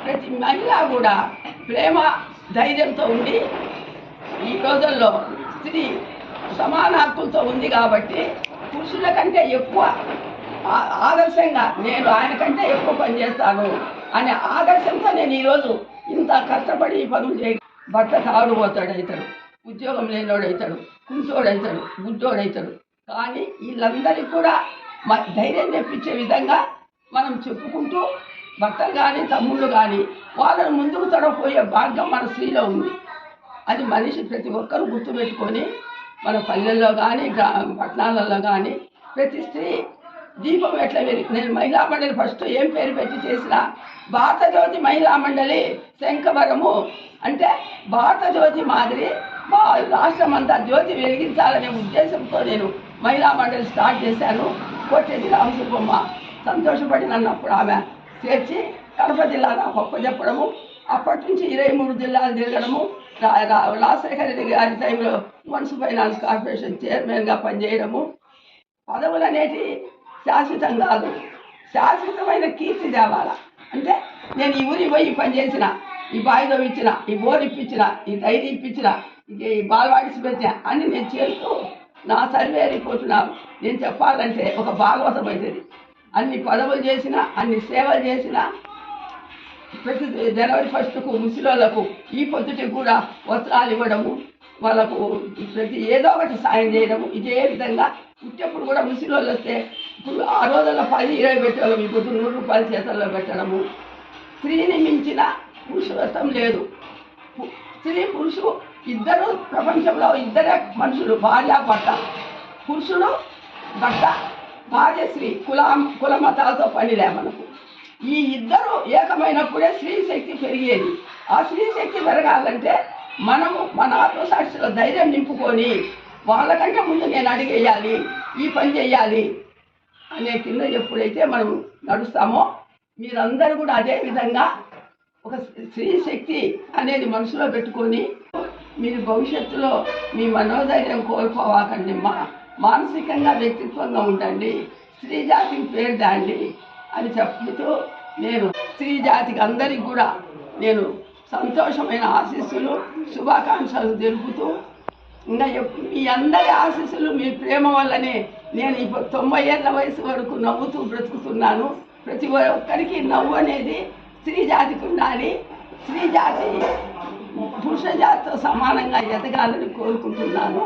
ప్రతి మహిళ కూడా ప్రేమ ధైర్యంతో ఉండి ఈ రోజుల్లో స్త్రీ సమాన హక్కులతో ఉంది కాబట్టి పురుషుల కంటే ఎక్కువ ఆదర్శంగా నేను ఆయన కంటే ఎక్కువ పనిచేస్తాను అనే ఆదర్శంతో నేను ఈరోజు ఇంత కష్టపడి ఈ పనులు చేయ భర్త తాగుడుపోతాడు అవుతాడు, ఉద్యోగం లేనివాడు అవుతాడు, కుంచోడవుతాడు, గుడ్డోడవుతాడు. కానీ వీళ్ళందరికీ కూడా ధైర్యం తెప్పించే విధంగా మనం చెప్పుకుంటూ భర్తలు కానీ తమ్ముళ్ళు కానీ వాళ్ళని ముందుకు తడపోయే భాగ్యం మన స్త్రీలో ఉంది. అది మనిషి ప్రతి ఒక్కరూ గుర్తుపెట్టుకొని మన పల్లెల్లో కానీ పట్టణాలలో కానీ ప్రతి స్త్రీ దీపం ఎట్లా నేను మహిళా మండలి ఫస్ట్ ఏం పేరు పెట్టి చేసిన భారత జ్యోతి మహిళా మండలి శంఖవరము అంటే భారత జ్యోతి మాదిరి రాష్ట్రం అంతా జ్యోతి వెలిగించాలనే ఉద్దేశంతో నేను మహిళా మండలి స్టార్ట్ చేశాను. కోటేటి రామసుబ్బమ్మ సంతోషపడి నన్ను అప్పుడు ఆమె చేర్చి కడప జిల్లా నాకు ఒక్క చెప్పడము, అప్పటి నుంచి 23 జిల్లాలు తిరగడము, రాజశేఖర రెడ్డి గారి టైంలో మున్సిపల్ ఫైనాన్స్ కార్పొరేషన్ చైర్మన్గా పనిచేయడము. పదవులు అనేటి శాశ్వతం కాదు, శాశ్వతమైన కీర్తి తేవాల. అంటే నేను ఈ ఊరికి పోయి పని చేసిన, ఈ బాయిలో ఇచ్చిన, ఈ బోర్ ఇప్పించిన, ఈ డైరీ ఇప్పించిన, ఈ బాలవాడిసి పెట్టిన అని నేను చేస్తూ నా సర్వే రిపోర్టు నేను చెప్పాలంటే ఒక భాగవతం అవుతుంది. అన్ని పదవులు చేసిన, అన్ని సేవలు చేసిన, ప్రతి జనవరి 1కు ముసలోళ్ళకు ఈ పొద్దుటికి కూడా వస్త్రాలు ఇవ్వడము, వాళ్ళకు ప్రతి ఏదో ఒకటి సాయం చేయడము. ఇదే విధంగా పుట్టేప్పుడు కూడా ముసలోళ్ళు వస్తే ఇప్పుడు ఆ రోజుల్లో 10-20 పెట్టడం, ఇప్పుడు 100 రూపాయల చేతల్లో పెట్టడము. స్త్రీని మించిన పురుషత్వం లేదు. స్త్రీ పురుషుడు ఇద్దరు ప్రపంచంలో ఇద్దరే మనుషులు, భార్య భర్త. పురుషుడు భర్త, భార్య స్త్రీ. కుల మతాలతో పనిలే మనకు. ఈ ఇద్దరు ఏకమైనప్పుడే స్త్రీ శక్తి పెరిగేది. ఆ స్త్రీ శక్తి పెరగాలంటే మనము మన ఆత్మసాక్షిలో ధైర్యం నింపుకొని వాళ్ళకంటే ముందు నేను అడిగేయాలి, ఈ పని చేయాలి అనే కింద ఎప్పుడైతే మనం నడుస్తామో మీరందరూ కూడా అదే విధంగా ఒక స్త్రీ శక్తి అనేది మనసులో పెట్టుకొని మీరు భవిష్యత్తులో మీ మనోధైర్యం కోల్పోవాకండి, మానసికంగా వ్యక్తిత్వంగా ఉండండి, స్త్రీ జాతికి పేరు దాండి అని చెప్తూ నేను స్త్రీ జాతికి అందరికీ కూడా నేను సంతోషమైన ఆశీస్సులు శుభాకాంక్షలు తెలుపుతూ ఇంకా మీ అందరి ఆశీస్సులు మీ ప్రేమ వల్లనే నేను ఇప్పుడు 90 ఏళ్ళ వయసు వరకు నవ్వుతూ బ్రతుకుతున్నాను. ప్రతి ఒక్కరికి నవ్వు అనేది స్త్రీ జాతికి ఉండాలి. స్త్రీ జాతి పురుష జాతితో సమానంగా ఎదగాలని కోరుకుంటున్నాను.